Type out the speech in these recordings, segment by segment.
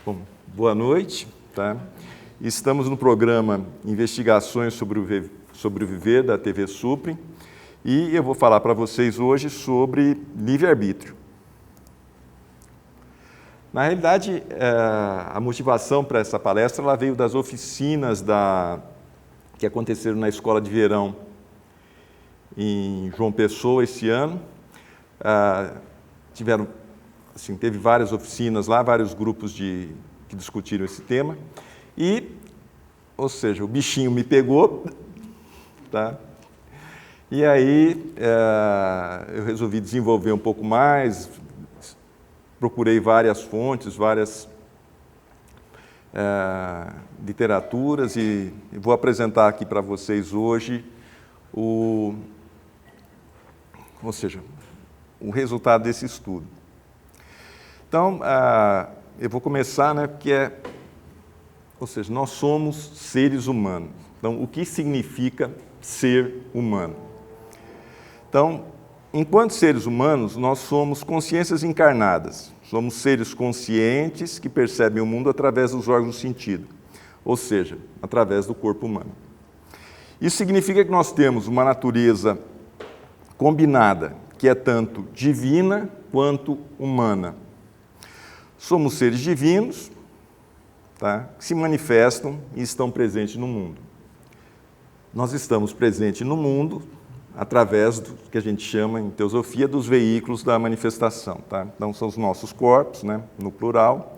Bom, boa noite. Tá? Estamos no programa Investigações sobre o Viver da TV Supre e eu vou falar para vocês hoje sobre livre-arbítrio. Na realidade, a motivação para essa palestra ela veio das oficinas que aconteceram na Escola de Verão em João Pessoa esse ano. Teve várias oficinas lá, vários grupos que discutiram esse tema. E, ou seja, o bichinho me pegou, tá? E aí eu resolvi desenvolver um pouco mais, procurei várias fontes, várias literaturas e vou apresentar aqui para vocês hoje o resultado desse estudo. Então, eu vou começar, porque nós somos seres humanos. Então, o que significa ser humano? Então, enquanto seres humanos, nós somos consciências encarnadas. Somos seres conscientes que percebem o mundo através dos órgãos do sentido, ou seja, através do corpo humano. Isso significa que nós temos uma natureza combinada, que é tanto divina quanto humana. Somos seres divinos, tá? Que se manifestam e estão presentes no mundo. Nós estamos presentes no mundo através do que a gente chama, em teosofia, dos veículos da manifestação. Tá? Então, são os nossos corpos, no plural.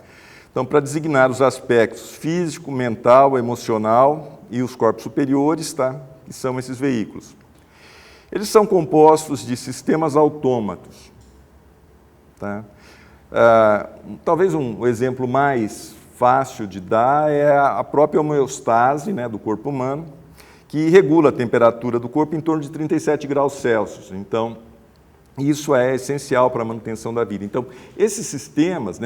Então, para designar os aspectos físico, mental, emocional e os corpos superiores, tá? Que são esses veículos. Eles são compostos de sistemas autômatos. Tá? Talvez um exemplo mais fácil de dar é a própria homeostase do corpo humano, que regula a temperatura do corpo em torno de 37 graus Celsius. Então, isso é essencial para a manutenção da vida. Então, esses sistemas,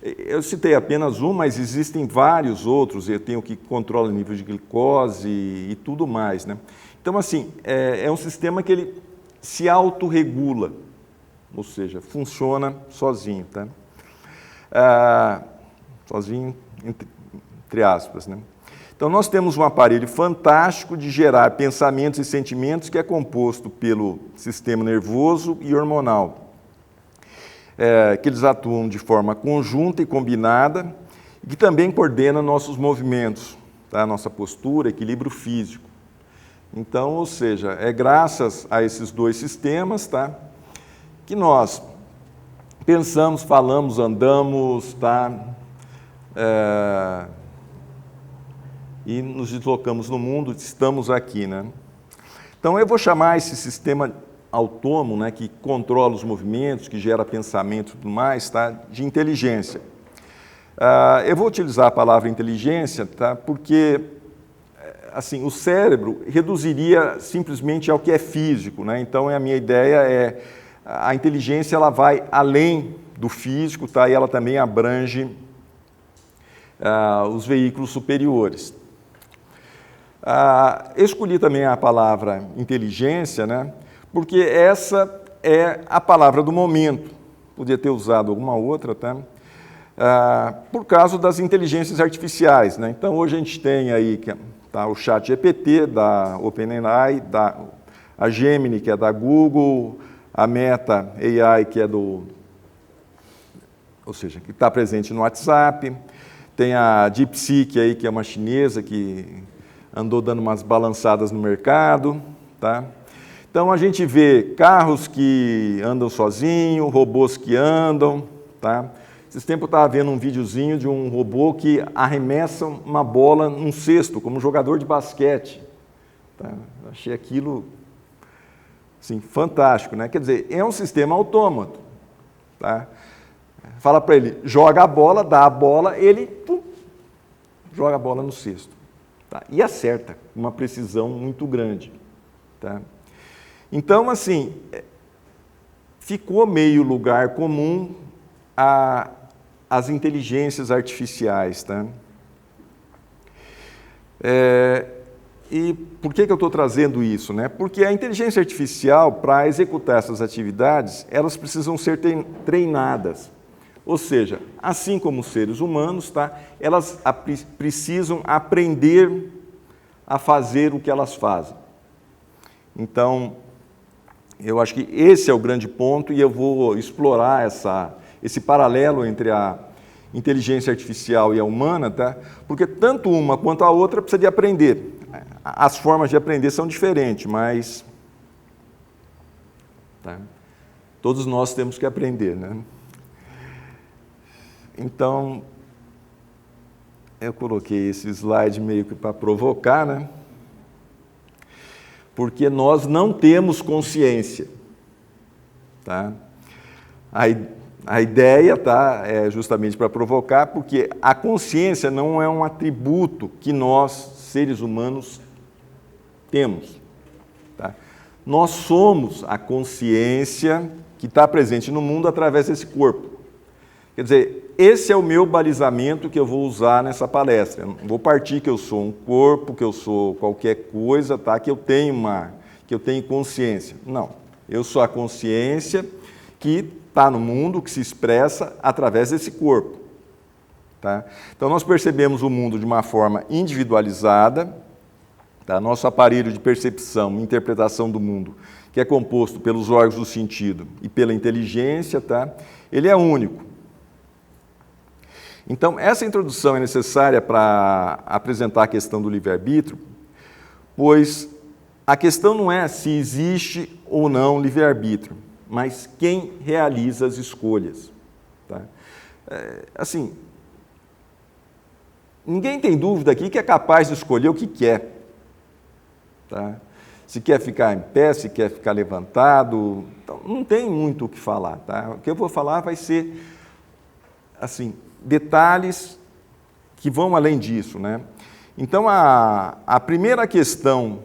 eu citei apenas um, mas existem vários outros. Eu tenho que controla o nível de glicose e tudo mais. Então, assim, é um sistema que ele se autorregula, ou seja, funciona sozinho. Tá? Sozinho, entre aspas. Então, nós temos um aparelho fantástico de gerar pensamentos e sentimentos que é composto pelo sistema nervoso e hormonal, que eles atuam de forma conjunta e combinada e que também coordena nossos movimentos, tá? Nossa postura, equilíbrio físico. Então, ou seja, é graças a esses dois sistemas, tá? Que nós pensamos, falamos, andamos, tá? E nos deslocamos no mundo, estamos aqui. Então, eu vou chamar esse sistema autônomo, que controla os movimentos, que gera pensamento e tudo mais, tá? De inteligência. Eu vou utilizar a palavra inteligência, tá? Porque assim, o cérebro reduziria simplesmente ao que é físico. Então, a minha ideia a inteligência ela vai além do físico, tá? E ela também abrange os veículos superiores. Eu escolhi também a palavra inteligência, porque essa é a palavra do momento. Podia ter usado alguma outra, tá? Por causa das inteligências artificiais. Então, hoje a gente tem aí o ChatGPT da OpenAI, a Gemini, que é da Google, a Meta AI, que é que está presente no WhatsApp, tem a DeepSeek aí, que é uma chinesa que andou dando umas balançadas no mercado, tá? Então, a gente vê carros que andam sozinhos, robôs que andam, tá? Esses tempos eu estava vendo um videozinho de um robô que arremessa uma bola num cesto, como um jogador de basquete. Tá? Eu achei aquilo assim, fantástico, Quer dizer, é um sistema autômato, tá? Fala para ele, joga a bola, dá a bola, ele joga a bola no cesto. Tá? E acerta, com uma precisão muito grande. Tá? Então, assim, ficou meio lugar comum as inteligências artificiais. Tá? E por que eu estou trazendo isso? Porque a inteligência artificial, para executar essas atividades, elas precisam ser treinadas. Ou seja, assim como os seres humanos, tá, elas precisam aprender a fazer o que elas fazem. Então, eu acho que esse é o grande ponto e eu vou explorar esse paralelo entre a inteligência artificial e a humana, tá? Porque tanto uma quanto a outra precisa de aprender. As formas de aprender são diferentes, mas tá? Todos nós temos que aprender, né? Então, eu coloquei esse slide meio que para provocar, né? Porque nós não temos consciência, tá? A ideia, tá, é justamente para provocar, porque a consciência não é um atributo que nós, seres humanos, temos, tá? Nós somos a consciência que está presente no mundo através desse corpo. Quer dizer, esse é o meu balizamento que eu vou usar nessa palestra. Eu não vou partir que eu sou um corpo, que eu sou qualquer coisa, tá? Que eu tenho consciência. Não, eu sou a consciência que está no mundo, que se expressa através desse corpo. Tá? Então, nós percebemos o mundo de uma forma individualizada. Tá? Nosso aparelho de percepção e interpretação do mundo, que é composto pelos órgãos do sentido e pela inteligência, tá? Ele é único. Então, essa introdução é necessária para apresentar a questão do livre-arbítrio, pois a questão não é se existe ou não livre-arbítrio, mas quem realiza as escolhas. Tá? Assim, ninguém tem dúvida aqui que é capaz de escolher o que quer. Tá? Se quer ficar em pé, se quer ficar levantado, então, não tem muito o que falar. Tá? O que eu vou falar vai ser, assim, detalhes que vão além disso, né? Então, a primeira questão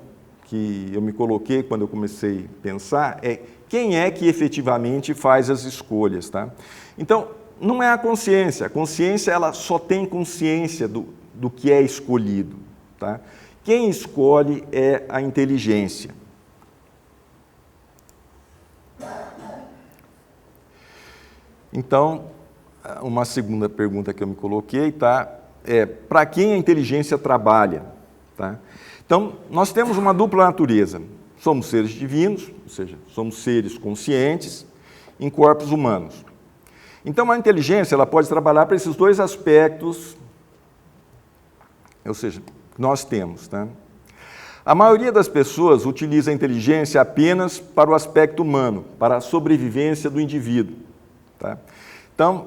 que eu me coloquei quando eu comecei a pensar é quem é que efetivamente faz as escolhas, tá? Então, não é a consciência ela só tem consciência do que é escolhido, tá? Quem escolhe é a inteligência. Então, uma segunda pergunta que eu me coloquei, tá? Para quem a inteligência trabalha? Tá? Então, nós temos uma dupla natureza. Somos seres divinos, ou seja, somos seres conscientes em corpos humanos. Então, a inteligência ela pode trabalhar para esses dois aspectos, ou seja, nós temos. Tá? A maioria das pessoas utiliza a inteligência apenas para o aspecto humano, para a sobrevivência do indivíduo. Tá? Então,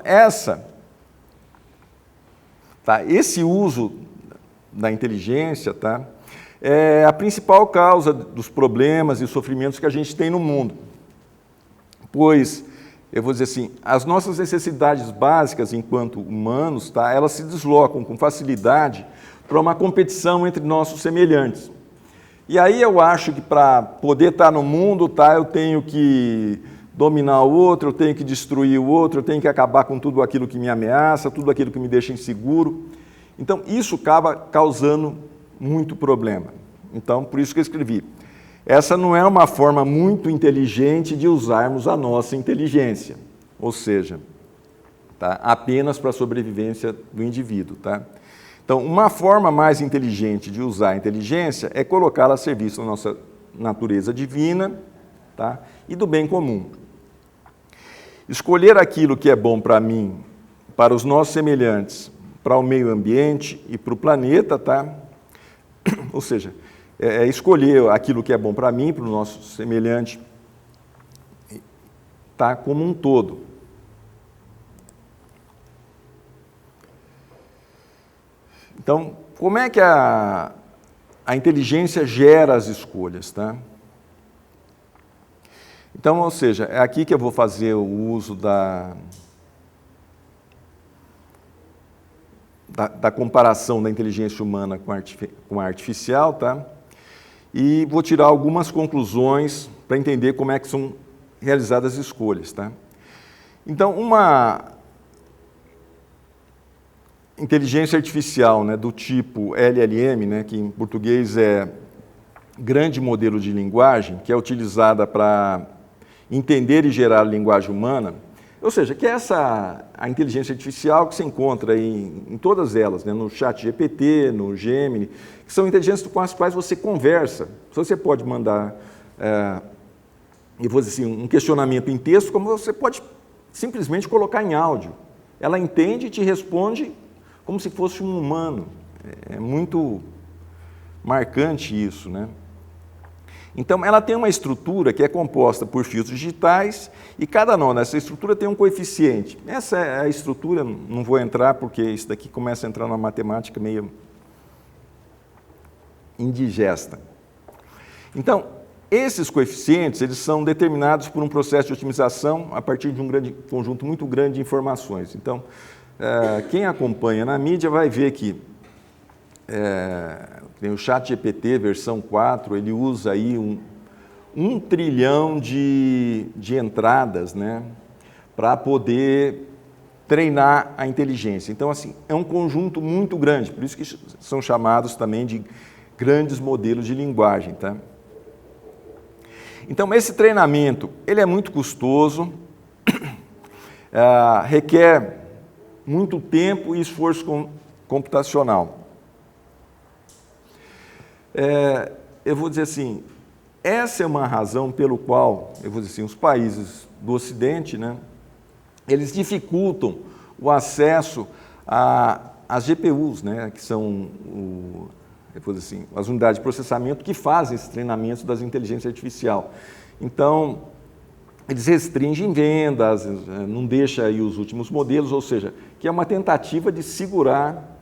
esse uso da inteligência é a principal causa dos problemas e sofrimentos que a gente tem no mundo. Pois, eu vou dizer assim, as nossas necessidades básicas enquanto humanos, elas se deslocam com facilidade para uma competição entre nossos semelhantes. E aí eu acho que para poder estar no mundo, eu tenho que dominar o outro, eu tenho que destruir o outro, eu tenho que acabar com tudo aquilo que me ameaça, tudo aquilo que me deixa inseguro. Então, isso acaba causando muito problema. Então, por isso que eu escrevi. Essa não é uma forma muito inteligente de usarmos a nossa inteligência, ou seja, apenas para a sobrevivência do indivíduo. Tá? Então, uma forma mais inteligente de usar a inteligência é colocá-la a serviço da nossa natureza divina, e do bem comum. Escolher aquilo que é bom para mim, para os nossos semelhantes, para o meio ambiente e para o planeta, ou seja, escolher aquilo que é bom para mim, para o nosso semelhante, como um todo. Então, como é que a inteligência gera as escolhas, Então, ou seja, é aqui que eu vou fazer o uso da comparação da inteligência humana com a artificial, e vou tirar algumas conclusões para entender como é que são realizadas as escolhas. Então, uma inteligência artificial do tipo LLM, que em português é grande modelo de linguagem, que é utilizada para entender e gerar a linguagem humana, Ou seja, que a inteligência artificial que se encontra em todas elas, né, no ChatGPT, no Gemini, que são inteligências com as quais você conversa. Você pode mandar, eu vou dizer assim, um questionamento em texto, como você pode simplesmente colocar em áudio. Ela entende e te responde como se fosse um humano. É muito marcante isso, né? Então, ela tem uma estrutura que é composta por fios digitais e cada nó nessa estrutura tem um coeficiente. Essa é a estrutura, não vou entrar porque isso daqui começa a entrar numa matemática meio indigesta. Então, esses coeficientes, eles são determinados por um processo de otimização a partir de um conjunto muito grande de informações. Então, quem acompanha na mídia vai ver que o ChatGPT versão 4, ele usa aí um trilhão de entradas, né, para poder treinar a inteligência. Então, assim, é um conjunto muito grande, por isso que são chamados também de grandes modelos de linguagem, tá? Então, esse treinamento, ele é muito custoso, requer muito tempo e esforço computacional. Eu vou dizer assim, essa é uma razão pelo qual, eu vou dizer assim, os países do Ocidente, né, eles dificultam o acesso às GPUs, né, que são, eu vou dizer assim, as unidades de processamento que fazem esse treinamento das inteligências artificial. Então, eles restringem vendas, não deixam aí os últimos modelos, ou seja, que é uma tentativa de segurar,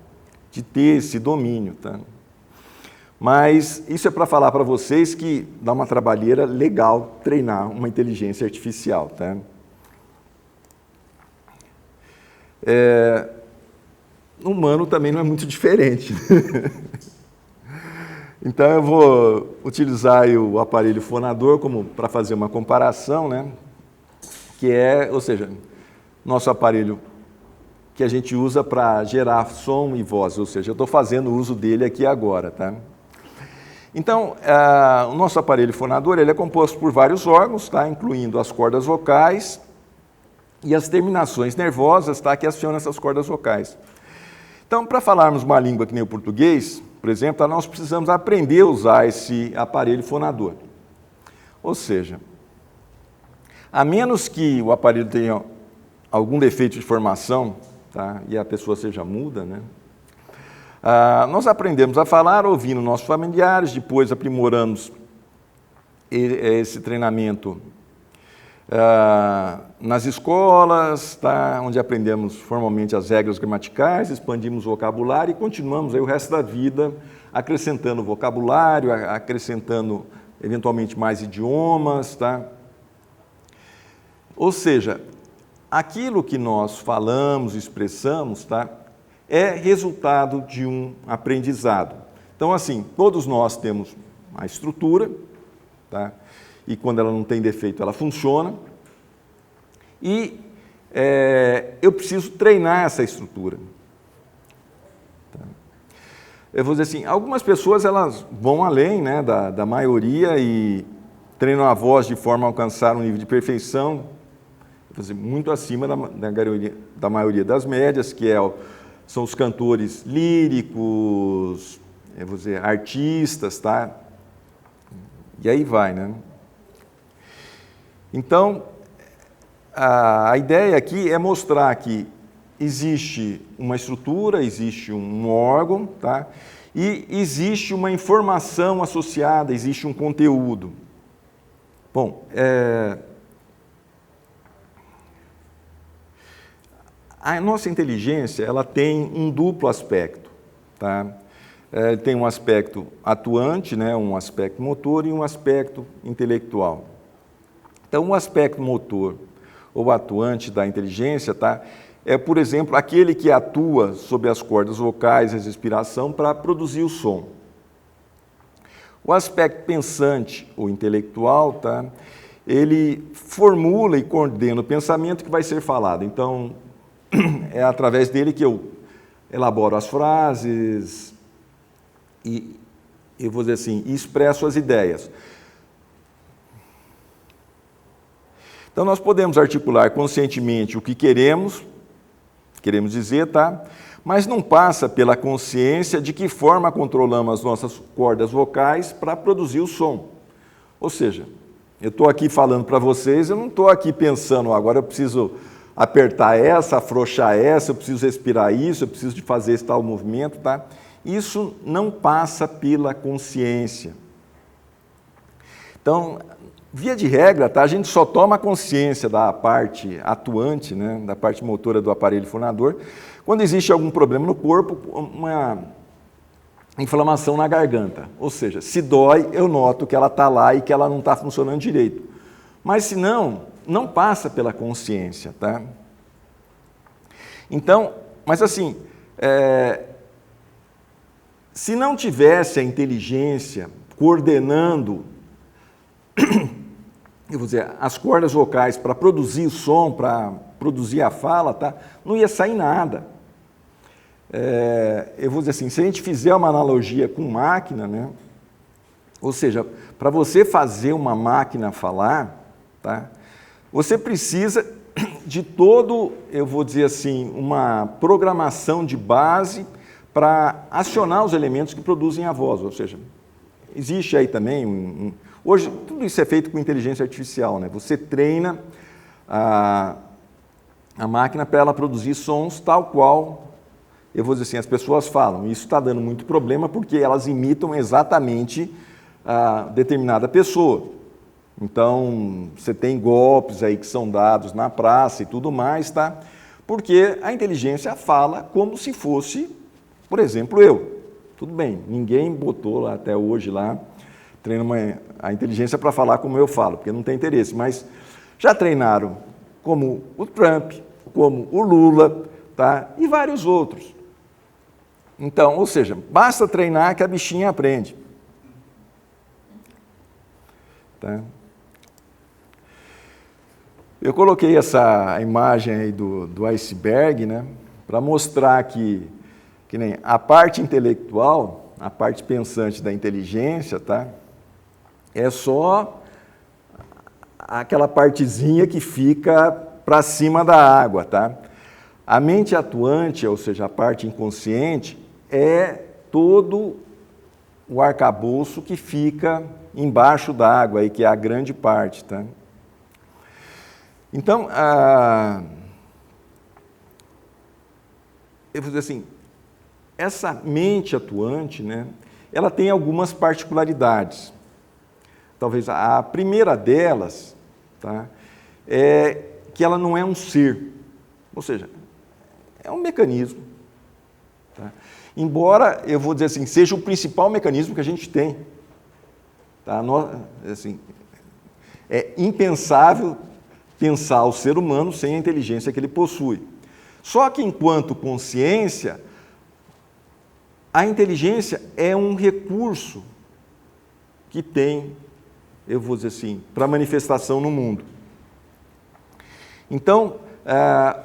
de ter esse domínio, tá? Mas isso é para falar para vocês que dá uma trabalheira legal treinar uma inteligência artificial, tá? O humano também não é muito diferente. Então eu vou utilizar o aparelho fonador como para fazer uma comparação, né? Que ou seja, nosso aparelho que a gente usa para gerar som e voz, ou seja, eu estou fazendo uso dele aqui agora, tá? Então, o nosso aparelho fonador ele é composto por vários órgãos, tá? Incluindo as cordas vocais e as terminações nervosas, tá? Que acionam essas cordas vocais. Então, para falarmos uma língua que nem o português, por exemplo, tá? Nós precisamos aprender a usar esse aparelho fonador. Ou seja, a menos que o aparelho tenha algum defeito de formação, tá? E a pessoa seja muda, né? Nós aprendemos a falar ouvindo nossos familiares, depois aprimoramos esse treinamento nas escolas, tá? Onde aprendemos formalmente as regras gramaticais, expandimos o vocabulário e continuamos aí o resto da vida acrescentando vocabulário, acrescentando eventualmente mais idiomas, tá? Ou seja, aquilo que nós falamos, expressamos, tá? É resultado de um aprendizado. Então, assim, todos nós temos uma estrutura, tá? E quando ela não tem defeito, ela funciona. E eu preciso treinar essa estrutura. Tá? Eu vou dizer assim, algumas pessoas elas vão além, né, da maioria e treinam a voz de forma a alcançar um nível de perfeição, vou dizer, muito acima da maioria das médias, que são os cantores líricos, vou dizer, artistas, tá? E aí vai, né? Então, a ideia aqui é mostrar que existe uma estrutura, existe um órgão, tá? E existe uma informação associada, existe um conteúdo. Bom, a nossa inteligência ela tem um duplo aspecto, tá? Tem um aspecto atuante, né, um aspecto motor e um aspecto intelectual. Então, o aspecto motor ou atuante da inteligência, tá, é, por exemplo, aquele que atua sobre as cordas vocais e a respiração para produzir o som. O aspecto pensante ou intelectual, tá, ele formula e coordena o pensamento que vai ser falado. Então, é através dele que eu elaboro as frases e, eu vou dizer assim, expresso as ideias. Então, nós podemos articular conscientemente o que queremos dizer, tá? Mas não passa pela consciência de que forma controlamos as nossas cordas vocais para produzir o som. Ou seja, eu estou aqui falando para vocês, eu não estou aqui pensando, agora eu preciso apertar essa, afrouxar essa, eu preciso respirar isso, eu preciso de fazer esse tal movimento, tá? Isso não passa pela consciência. Então, via de regra, tá? A gente só toma consciência da parte atuante, né? Da parte motora do aparelho fonador, quando existe algum problema no corpo, uma inflamação na garganta. Ou seja, se dói, eu noto que ela está lá e que ela não está funcionando direito. Mas se não passa pela consciência, tá? Então, mas assim, se não tivesse a inteligência coordenando, eu vou dizer, as cordas vocais para produzir o som, para produzir a fala, tá? Não ia sair nada. Eu vou dizer assim, se a gente fizer uma analogia com máquina, né? Ou seja, para você fazer uma máquina falar, tá? Você precisa de todo, eu vou dizer assim, uma programação de base para acionar os elementos que produzem a voz. Ou seja, existe aí também, hoje tudo isso é feito com inteligência artificial, né? Você treina a máquina para ela produzir sons tal qual, eu vou dizer assim, as pessoas falam. Isso está dando muito problema porque elas imitam exatamente a determinada pessoa. Então, você tem golpes aí que são dados na praça e tudo mais, tá? Porque a inteligência fala como se fosse, por exemplo, eu. Tudo bem, ninguém botou lá até hoje lá, treina a inteligência para falar como eu falo, porque não tem interesse, mas já treinaram como o Trump, como o Lula, tá? E vários outros. Então, ou seja, basta treinar que a bichinha aprende. Tá? Eu coloquei essa imagem aí do iceberg, né, para mostrar que nem a parte intelectual, a parte pensante da inteligência, tá, é só aquela partezinha que fica para cima da água. Tá? A mente atuante, ou seja, a parte inconsciente, é todo o arcabouço que fica embaixo da água, aí, que é a grande parte. Tá? Então, eu vou dizer assim, essa mente atuante, né, ela tem algumas particularidades. Talvez a primeira delas, tá, é que ela não é um ser, ou seja, é um mecanismo. Tá? Embora, eu vou dizer assim, seja o principal mecanismo que a gente tem. Tá? Assim, é impensável pensar o ser humano sem a inteligência que ele possui. Só que, enquanto consciência, a inteligência é um recurso que tem, eu vou dizer assim, para manifestação no mundo. Então,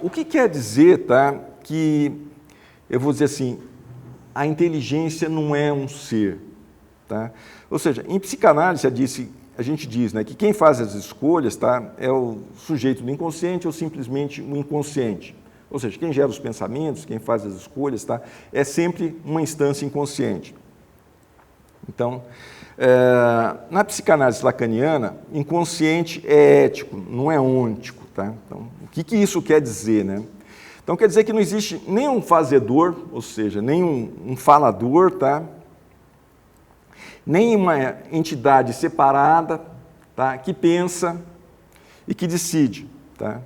o que quer dizer, tá, que, eu vou dizer assim, a inteligência não é um ser. Tá? Ou seja, em psicanálise a gente diz, né, que quem faz as escolhas, tá, é o sujeito do inconsciente ou simplesmente o inconsciente. Ou seja, quem gera os pensamentos, quem faz as escolhas, tá, é sempre uma instância inconsciente. Então, na psicanálise lacaniana, inconsciente é ético, não é ôntico. Tá? Então, o que isso quer dizer? Né? Então, quer dizer que não existe nenhum fazedor, ou seja, nenhum falador, tá? Nem uma entidade separada, tá, que pensa e que decide. Tá?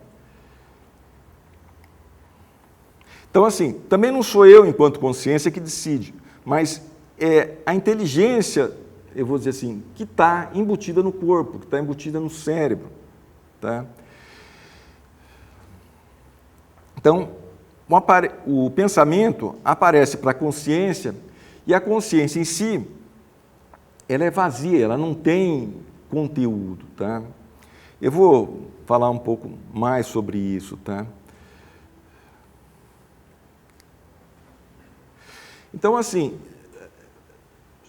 Então, assim, também não sou eu, enquanto consciência, que decide, mas é a inteligência, eu vou dizer assim, que está embutida no corpo, que está embutida no cérebro. Tá? Então, o pensamento aparece para a consciência e a consciência em si, ela é vazia, ela não tem conteúdo, tá? Eu vou falar um pouco mais sobre isso, tá? Então, assim,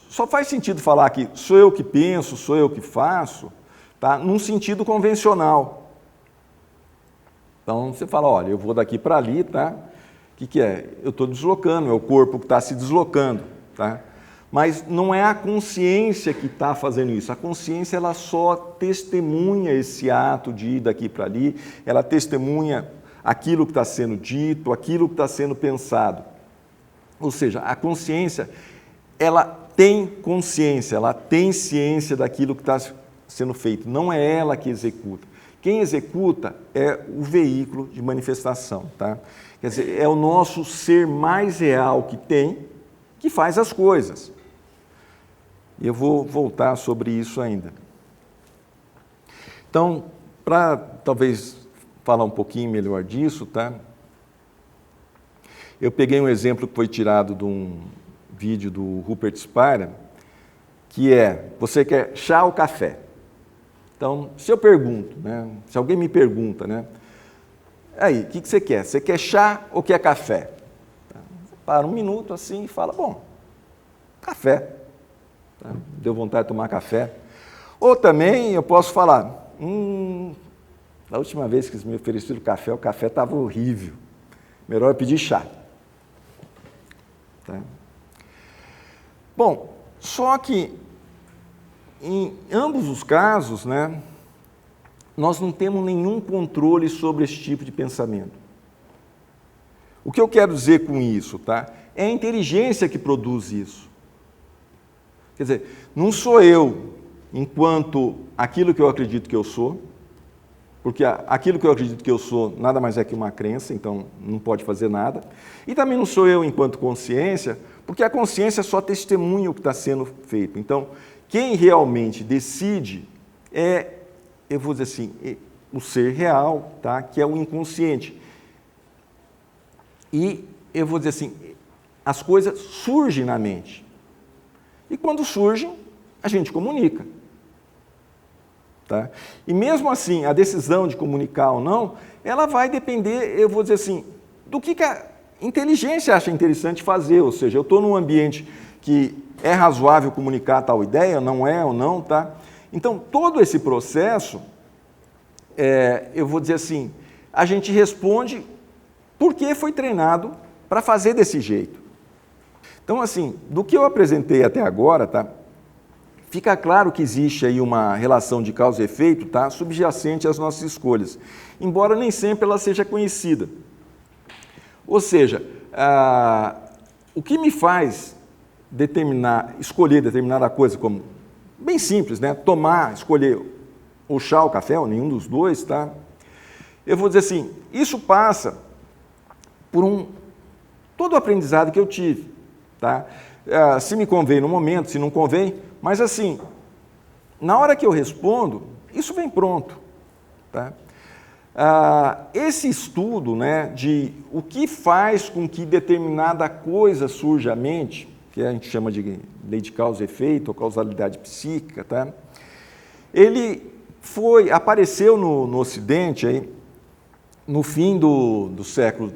só faz sentido falar que sou eu que penso, sou eu que faço, tá? Num sentido convencional, Então, você fala, olha, eu vou daqui para ali, tá? O que é? Eu estou deslocando, é o corpo que está se deslocando, tá? Mas não é a consciência que está fazendo isso. A consciência, ela só testemunha esse ato de ir daqui para ali, ela testemunha aquilo que está sendo dito, aquilo que está sendo pensado. Ou seja, a consciência, ela tem consciência, ela tem ciência daquilo que está sendo feito. Não é ela que executa. Quem executa é o veículo de manifestação, tá? Quer dizer, é o nosso ser mais real que tem, que faz as coisas. E eu vou voltar sobre isso ainda. Então, para talvez falar um pouquinho melhor disso, tá? Eu peguei um exemplo que foi tirado de um vídeo do Rupert Spira, que é, você quer chá ou café? Então, se eu pergunto, né? Se alguém me pergunta, né? Aí, o que você quer? Você quer chá ou quer café? Você para um minuto assim e fala, bom, café. Tá? Deu vontade de tomar café. Ou também eu posso falar, da última vez que me ofereceram café, o café estava horrível. Melhor eu pedir chá. Tá? Bom, só que em ambos os casos, né, nós não temos nenhum controle sobre esse tipo de pensamento. O que eu quero dizer com isso, tá? É a inteligência que produz isso. Quer dizer, não sou eu enquanto aquilo que eu acredito que eu sou, porque aquilo que eu acredito que eu sou nada mais é que uma crença, então não pode fazer nada. E também não sou eu enquanto consciência, porque a consciência só testemunha o que está sendo feito. Então, quem realmente decide é, eu vou dizer assim, o ser real, tá? Que é o inconsciente. E eu vou dizer assim, as coisas surgem na mente. E quando surgem, a gente comunica. Tá? E mesmo assim, a decisão de comunicar ou não, ela vai depender, eu vou dizer assim, do que a inteligência acha interessante fazer. Ou seja, eu estou num ambiente que é razoável comunicar tal ideia, não é ou não, tá? Então, todo esse processo, eu vou dizer assim, a gente responde porque foi treinado para fazer desse jeito. Então, assim, do que eu apresentei até agora, tá? Fica claro que existe aí uma relação de causa e efeito, tá? Subjacente às nossas escolhas, embora nem sempre ela seja conhecida. Ou seja, o que me faz escolher determinada coisa, como bem simples, né? Escolher o chá ou o café, ou nenhum dos dois, tá? Eu vou dizer assim, isso passa por todo o aprendizado que eu tive, tá? Se me convém no momento, se não convém, mas assim, na hora que eu respondo, isso vem pronto, tá? Esse estudo, né, de o que faz com que determinada coisa surja à mente, que a gente chama de lei de causa e efeito, ou causalidade psíquica, tá? Ele apareceu no Ocidente aí, no fim do século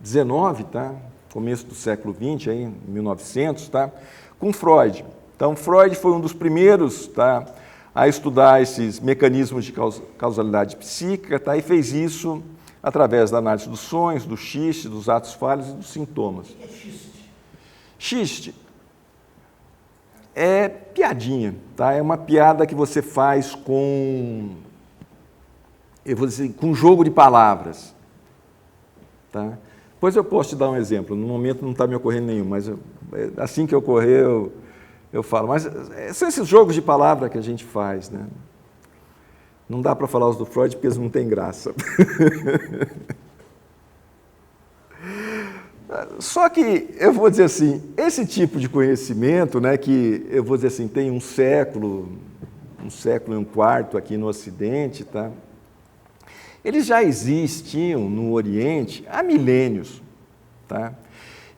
XIX, tá? Começo do século XX, aí, 1900, tá? Com Freud. Então, Freud foi um dos primeiros, tá, a estudar esses mecanismos de causalidade psíquica, tá? E fez isso através da análise dos sonhos, do xiste, dos atos falhos e dos sintomas. O que é xiste? Xiste é piadinha, tá? É uma piada que você faz eu vou dizer, com jogo de palavras, tá? Depois eu posso te dar um exemplo, no momento não está me ocorrendo nenhum, mas assim que ocorrer eu falo. Mas são esses jogos de palavra que a gente faz, né? Não dá para falar os do Freud porque eles não têm graça. Só que, eu vou dizer assim, esse tipo de conhecimento, né, que eu vou dizer assim, tem um século e um quarto aqui no Ocidente, tá? Eles já existiam no Oriente há milênios, tá?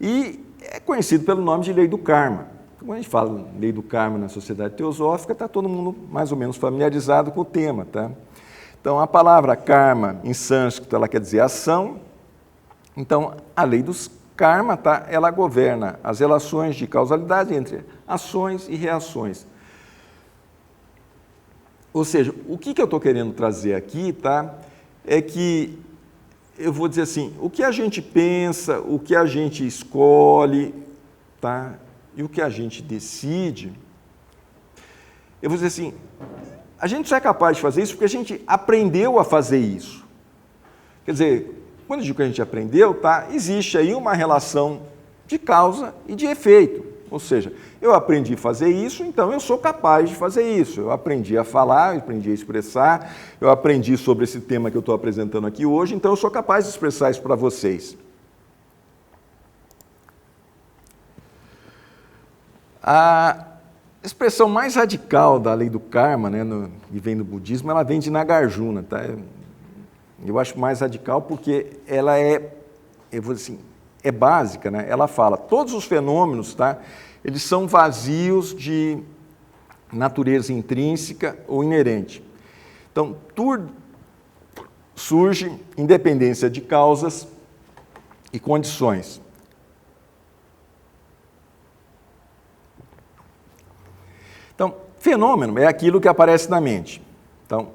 E é conhecido pelo nome de lei do karma. Quando a gente fala lei do karma na sociedade teosófica, está todo mundo mais ou menos familiarizado com o tema, tá? Então, a palavra karma, em sânscrito, ela quer dizer ação. Então, a lei dos karma, tá? Ela governa as relações de causalidade entre ações e reações. Ou seja, o que eu estou querendo trazer aqui, tá? é que, eu vou dizer assim, o que a gente pensa, o que a gente escolhe, tá? E o que a gente decide, eu vou dizer assim, a gente só é capaz de fazer isso porque a gente aprendeu a fazer isso. Quer dizer, quando eu digo que a gente aprendeu, tá? Existe aí uma relação de causa e de efeito. Ou seja, eu aprendi a fazer isso, então eu sou capaz de fazer isso. Eu aprendi a falar, eu aprendi a expressar, eu aprendi sobre esse tema que eu estou apresentando aqui hoje, então eu sou capaz de expressar isso para vocês. A expressão mais radical da lei do karma, né, que vem do budismo, ela vem de Nagarjuna. Tá? Eu acho mais radical porque ela eu vou dizer assim, é básica, né? Ela fala, todos os fenômenos, tá? Eles são vazios de natureza intrínseca ou inerente. Então, tudo surge em dependência de causas e condições. Então, fenômeno é aquilo que aparece na mente. Então,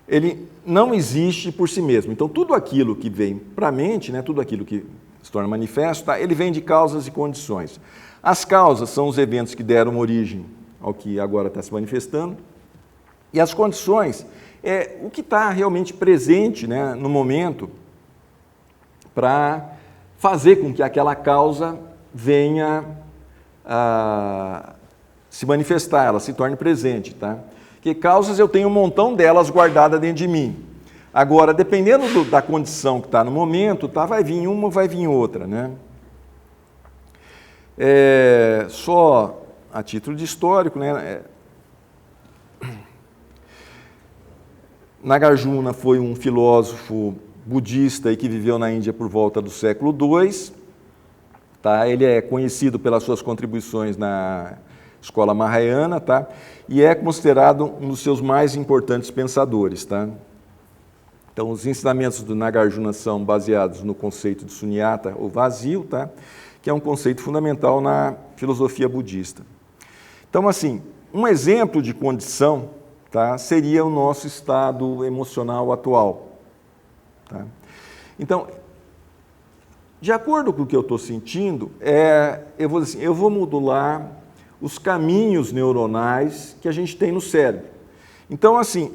ele não existe por si mesmo. Então, tudo aquilo que vem para a mente, né, tudo aquilo que se torna manifesto, tá, ele vem de causas e condições. As causas são os eventos que deram origem ao que agora está se manifestando, e as condições é o que está realmente presente, né, no momento para fazer com que aquela causa venha a se manifestar, ela se torne presente. Tá? Porque causas eu tenho um montão delas guardadas dentro de mim. Agora, dependendo da condição que está no momento, tá, vai vir uma, vai vir outra. Né? Só a título de histórico, né? Nagarjuna foi um filósofo budista que viveu na Índia por volta do século II. Tá? Ele é conhecido pelas suas contribuições na escola Mahayana, tá? E é considerado um dos seus mais importantes pensadores. Tá? Então, os ensinamentos do Nagarjuna são baseados no conceito de sunyata, ou vazio, tá? Que é um conceito fundamental na filosofia budista. Então, assim, um exemplo de condição, tá, seria o nosso estado emocional atual. Tá? Então, de acordo com o que eu estou sentindo, eu vou modular os caminhos neuronais que a gente tem no cérebro. Então, assim,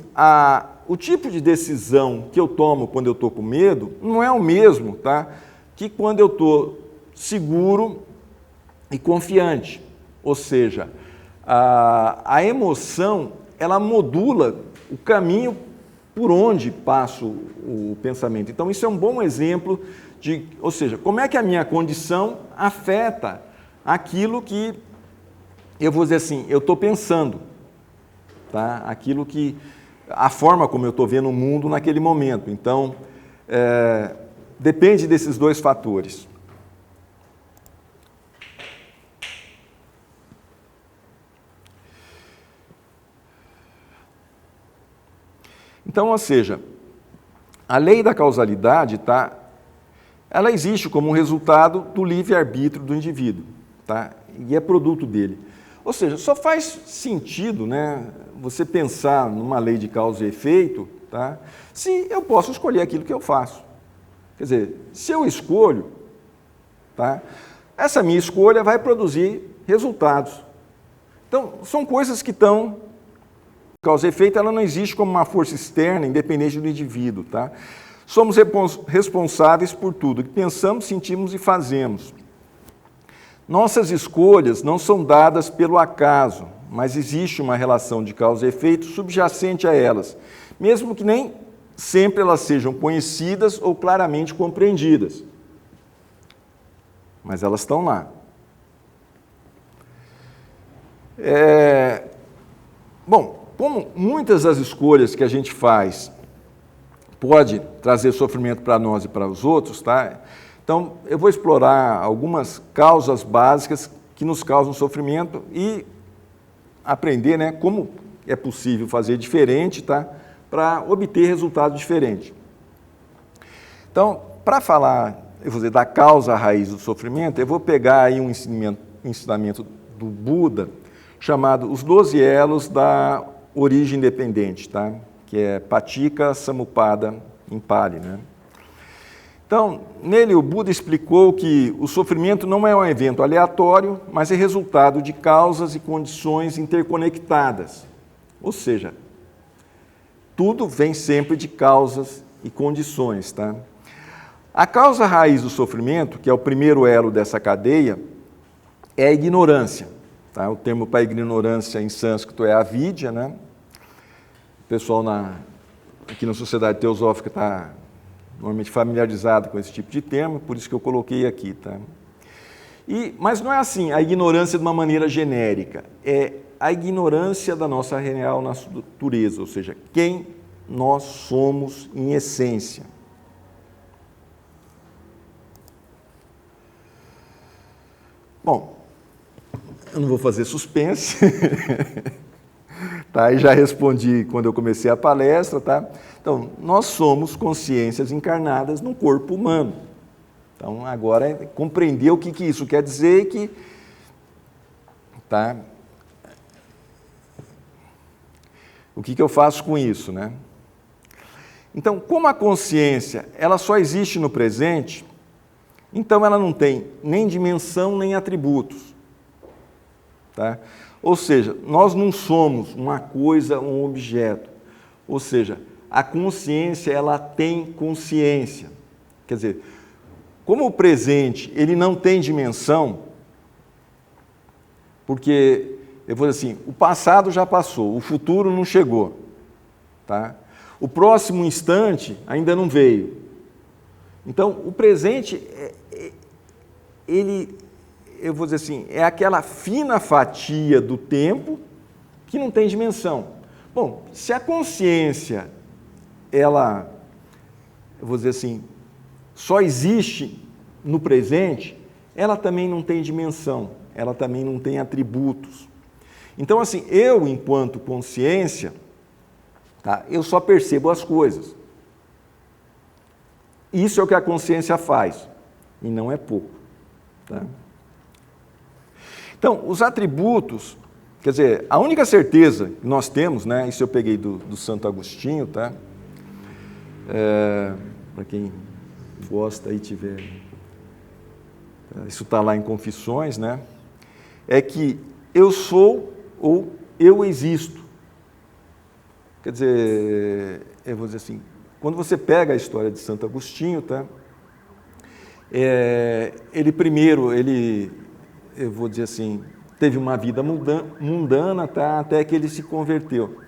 o tipo de decisão que eu tomo quando eu estou com medo não é o mesmo, tá, que quando eu estou seguro e confiante. Ou seja, a emoção, ela modula o caminho por onde passo o pensamento. Então, isso é um bom exemplo de, ou seja, como é que a minha condição afeta aquilo que, eu vou dizer assim, eu estou pensando. Tá? Aquilo que, a forma como eu estou vendo o mundo naquele momento. Então, depende desses dois fatores. Então, ou seja, a lei da causalidade, tá? Ela existe como um resultado do livre-arbítrio do indivíduo, tá? E é produto dele. Ou seja, só faz sentido, né, você pensar numa lei de causa e efeito, tá, se eu posso escolher aquilo que eu faço. Quer dizer, se eu escolho, tá, essa minha escolha vai produzir resultados. Então, são coisas que estão... Causa e efeito, ela não existe como uma força externa, independente do indivíduo. Tá? Somos responsáveis por tudo que pensamos, sentimos e fazemos. Nossas escolhas não são dadas pelo acaso, mas existe uma relação de causa e efeito subjacente a elas, mesmo que nem sempre elas sejam conhecidas ou claramente compreendidas. Mas elas estão lá. Bom, como muitas das escolhas que a gente faz pode trazer sofrimento para nós e para os outros, tá? Então, eu vou explorar algumas causas básicas que nos causam sofrimento e aprender, né, como é possível fazer diferente, tá, para obter resultado diferente. Então, para falar, eu vou dizer, da causa raiz do sofrimento, eu vou pegar aí um ensinamento do Buda chamado Os 12 Elos da Origem Independente, tá? Que é Paticca Samuppada em Pali, né? Então, nele o Buda explicou que o sofrimento não é um evento aleatório, mas é resultado de causas e condições interconectadas. Ou seja, tudo vem sempre de causas e condições, tá? A causa raiz do sofrimento, que é o primeiro elo dessa cadeia, é a ignorância. Tá? O termo para ignorância em sânscrito é avidya, né? O pessoal aqui na Sociedade Teosófica está normalmente familiarizado com esse tipo de termo, por isso que eu coloquei aqui. Tá? Mas não é assim, a ignorância de uma maneira genérica, é a ignorância da nossa real natureza, ou seja, quem nós somos em essência. Bom, eu não vou fazer suspense, tá? E já respondi quando eu comecei a palestra, tá? Então, nós somos consciências encarnadas num corpo humano. Então, agora é compreender o que isso quer dizer tá? O que eu faço com isso, né? Então, como a consciência, ela só existe no presente, então ela não tem nem dimensão nem atributos. Tá? Ou seja, nós não somos uma coisa, um objeto. Ou seja, a consciência, ela tem consciência. Quer dizer, como o presente, ele não tem dimensão, porque, eu vou dizer assim, o passado já passou, o futuro não chegou. Tá? O próximo instante ainda não veio. Então, o presente, eu vou dizer assim, é aquela fina fatia do tempo que não tem dimensão. Bom, se a consciência, ela, eu vou dizer assim, só existe no presente, ela também não tem dimensão, ela também não tem atributos. Então, assim, eu, enquanto consciência, tá, eu só percebo as coisas. Isso é o que a consciência faz, e não é pouco. Tá? Então, os atributos, quer dizer, a única certeza que nós temos, né, isso eu peguei do Santo Agostinho, tá? Para quem gosta e tiver, isso está lá em Confissões, né? É que eu sou ou eu existo. Quer dizer, eu vou dizer assim, quando você pega a história de Santo Agostinho, tá? Ele primeiro, eu vou dizer assim, teve uma vida mundana, tá? Até que ele se converteu.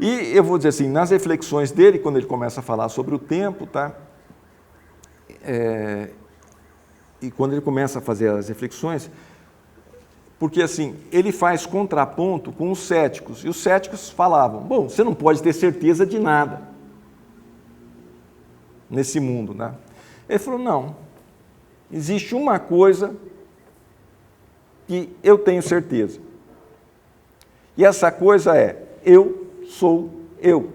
E eu vou dizer assim, nas reflexões dele, quando ele começa a falar sobre o tempo, tá? E quando ele começa a fazer as reflexões, porque assim, ele faz contraponto com os céticos, e os céticos falavam, bom, você não pode ter certeza de nada nesse mundo, né? Ele falou, não, existe uma coisa que eu tenho certeza, e essa coisa é, eu sou eu,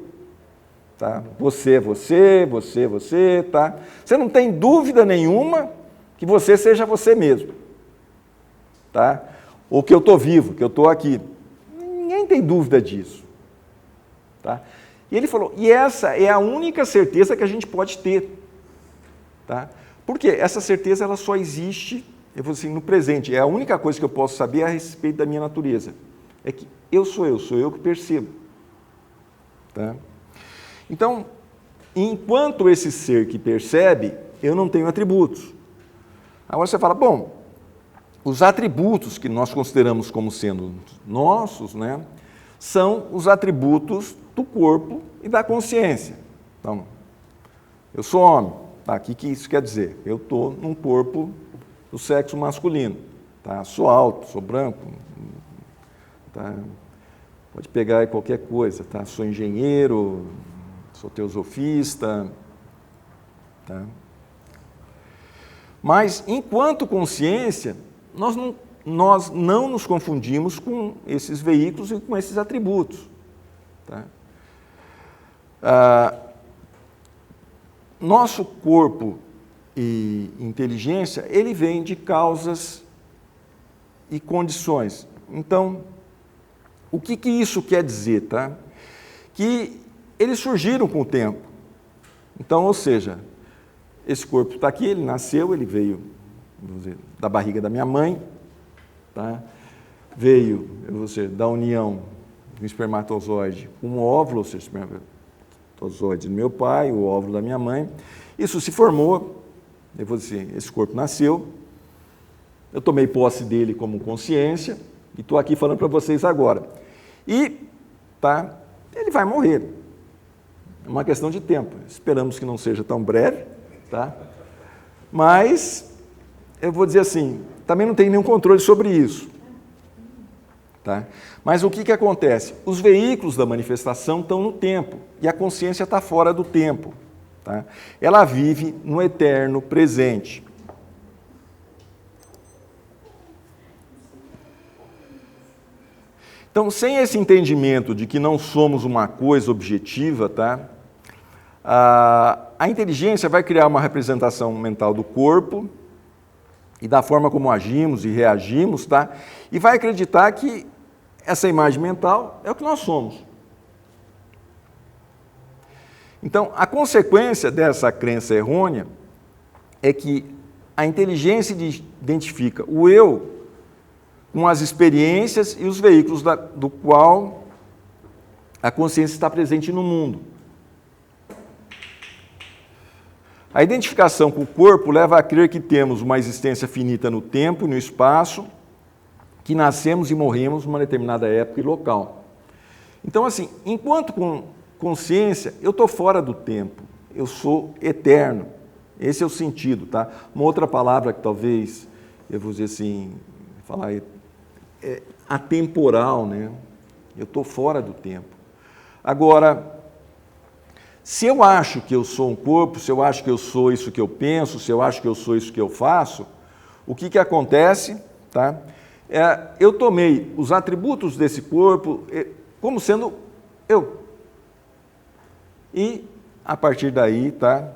tá? Você é você, você é você, tá? Você não tem dúvida nenhuma que você seja você mesmo, tá? Ou que eu estou vivo, que eu estou aqui. Ninguém tem dúvida disso. Tá? E ele falou, e essa é a única certeza que a gente pode ter. Tá? Porque essa certeza ela só existe, eu vou dizer, no presente. É a única coisa que eu posso saber a respeito da minha natureza. É que eu sou eu que percebo. Tá? Então, enquanto esse ser que percebe, eu não tenho atributos. Agora você fala, bom, os atributos que nós consideramos como sendo nossos, né, são os atributos do corpo e da consciência. Então, eu sou homem, tá? O que isso quer dizer? Eu estou num corpo do sexo masculino, tá? Sou alto, sou branco, tá? Pode pegar aí qualquer coisa, tá? Sou engenheiro, sou teosofista, tá? Mas, enquanto consciência, nós não nos confundimos com esses veículos e com esses atributos. Tá? Nosso corpo e inteligência, ele vem de causas e condições. Então, o que isso quer dizer? Tá? Que eles surgiram com o tempo. Então, ou seja, esse corpo está aqui, ele nasceu, ele veio, vamos dizer, da barriga da minha mãe, tá? Veio, da união do espermatozoide com o óvulo, ou seja, espermatozoide do meu pai, o óvulo da minha mãe. Isso se formou, eu vou dizer, esse corpo nasceu, eu tomei posse dele como consciência e estou aqui falando para vocês agora. E, tá, ele vai morrer. É uma questão de tempo. Esperamos que não seja tão breve, tá? Mas, eu vou dizer assim, também não tem nenhum controle sobre isso. Tá? Mas o que acontece? Os veículos da manifestação estão no tempo e a consciência está fora do tempo. Tá? Ela vive no eterno presente. Então, sem esse entendimento de que não somos uma coisa objetiva, tá? A inteligência vai criar uma representação mental do corpo e da forma como agimos e reagimos, tá? E vai acreditar que essa imagem mental é o que nós somos. Então, a consequência dessa crença errônea é que a inteligência identifica o eu com as experiências e os veículos do qual a consciência está presente no mundo. A identificação com o corpo leva a crer que temos uma existência finita no tempo e no espaço, que nascemos e morremos numa determinada época e local. Então, assim, enquanto com consciência, eu estou fora do tempo, eu sou eterno. Esse é o sentido, tá? Uma outra palavra que talvez, eu vou dizer assim, falar é atemporal, né? Eu estou fora do tempo. Agora, se eu acho que eu sou um corpo, se eu acho que eu sou isso que eu penso, se eu acho que eu sou isso que eu faço, o que acontece, tá? Eu tomei os atributos desse corpo como sendo eu. E, a partir daí, tá?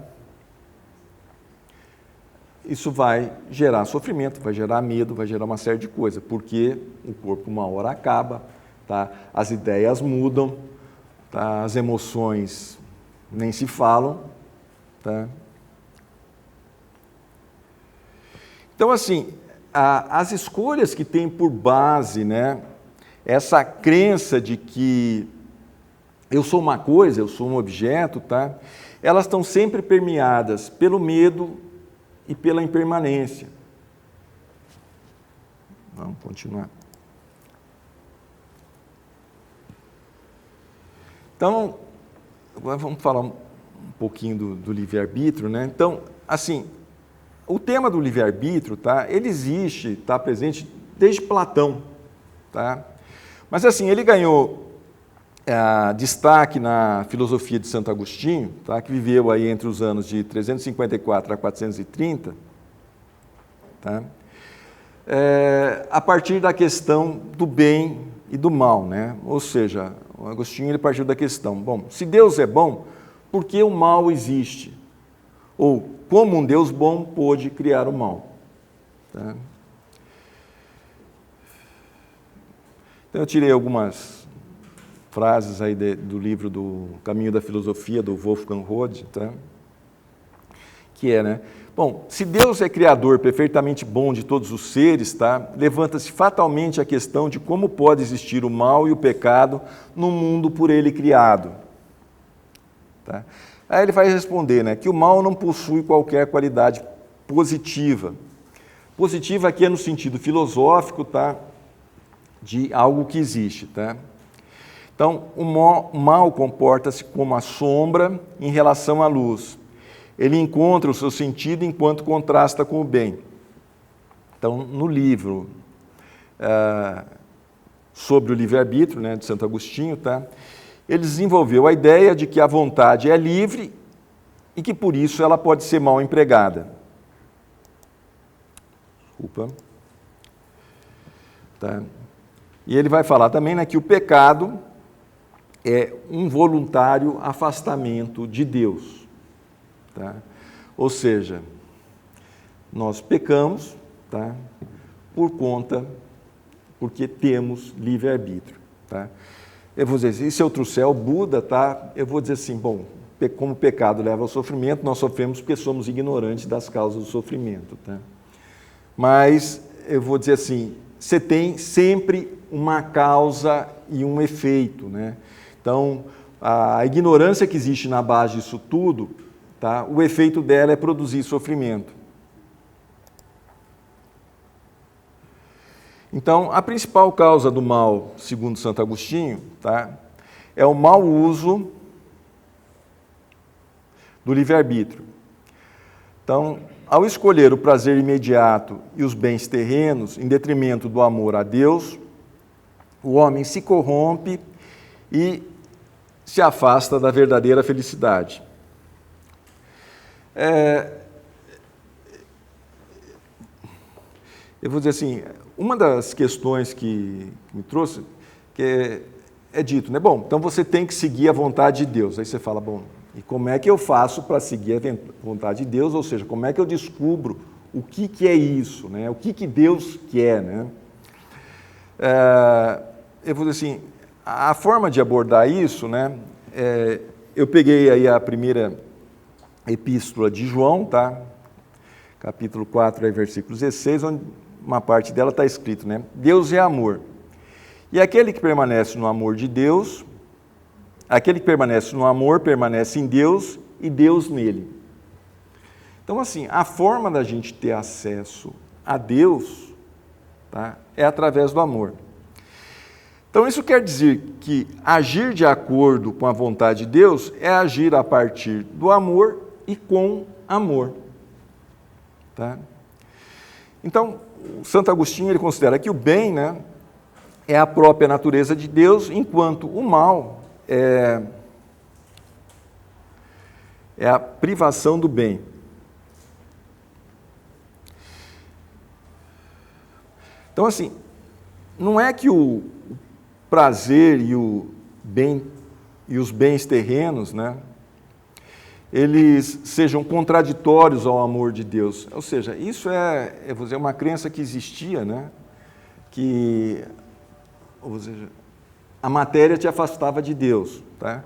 Isso vai gerar sofrimento, vai gerar medo, vai gerar uma série de coisas, porque o corpo uma hora acaba, tá? As ideias mudam, tá? As emoções nem se falam, tá? Então, assim, as escolhas que têm por base, né, essa crença de que eu sou uma coisa, eu sou um objeto, tá? Elas estão sempre permeadas pelo medo e pela impermanência. Vamos continuar. Então, agora vamos falar um pouquinho do livre-arbítrio, né? Então, assim, o tema do livre-arbítrio, tá? Ele existe, está presente desde Platão, tá? Mas, assim, ele ganhou destaque na filosofia de Santo Agostinho, tá? Que viveu aí entre os anos de 354 a 430, tá? A partir da questão do bem e do mal, né? Ou seja, o Agostinho ele partiu da questão, bom, se Deus é bom, por que o mal existe? Ou como um Deus bom pôde criar o mal? Tá? Então eu tirei algumas frases aí do livro do Caminho da Filosofia, do Wolfgang Rode, tá? Que é, né? Bom, se Deus é criador perfeitamente bom de todos os seres, tá? Levanta-se fatalmente a questão de como pode existir o mal e o pecado no mundo por ele criado. Tá? Aí ele vai responder, né, que o mal não possui qualquer qualidade positiva. Positiva aqui é no sentido filosófico, tá? De algo que existe, tá? Então, o mal comporta-se como a sombra em relação à luz. Ele encontra o seu sentido enquanto contrasta com o bem. Então, no livro sobre o livre-arbítrio, né, de Santo Agostinho, tá? Ele desenvolveu a ideia de que a vontade é livre e que, por isso, ela pode ser mal empregada. Desculpa. Tá? E ele vai falar também, né, que o pecado é um voluntário afastamento de Deus. Tá? Ou seja, nós pecamos, tá? Porque temos livre-arbítrio. Tá? Eu vou dizer, e se eu trouxer o Buda, tá? Eu vou dizer assim, bom, como o pecado leva ao sofrimento, nós sofremos porque somos ignorantes das causas do sofrimento. Tá? Mas, eu vou dizer assim, você tem sempre uma causa e um efeito. Né? Então, a ignorância que existe na base disso tudo, tá? O efeito dela é produzir sofrimento. Então, a principal causa do mal, segundo Santo Agostinho, tá? É o mau uso do livre-arbítrio. Então, ao escolher o prazer imediato e os bens terrenos em detrimento do amor a Deus, o homem se corrompe e se afasta da verdadeira felicidade. Eu vou dizer assim, uma das questões que me trouxe, que é dito, né? Bom, então você tem que seguir a vontade de Deus. Aí você fala, bom, e como é que eu faço para seguir a vontade de Deus? Ou seja, como é que eu descubro o que é isso, né? O que Deus quer, né? Eu vou dizer assim, a forma de abordar isso, né? Eu peguei aí a primeira epístola de João, tá? Capítulo 4, aí, versículo 16, onde uma parte dela está escrito, né? Deus é amor. E aquele que permanece no amor de Deus, aquele que permanece no amor, permanece em Deus e Deus nele. Então, assim, a forma da gente ter acesso a Deus, tá, é através do amor. Então, isso quer dizer que agir de acordo com a vontade de Deus é agir a partir do amor e com amor. Tá? Então, o Santo Agostinho ele considera que o bem, né, é a própria natureza de Deus, enquanto o mal é a privação do bem. Então, assim, não é que o prazer e o bem e os bens terrenos, né, eles sejam contraditórios ao amor de Deus. Ou seja, isso eu vou dizer, uma crença que existia, né, que ou seja, a matéria te afastava de Deus. Tá?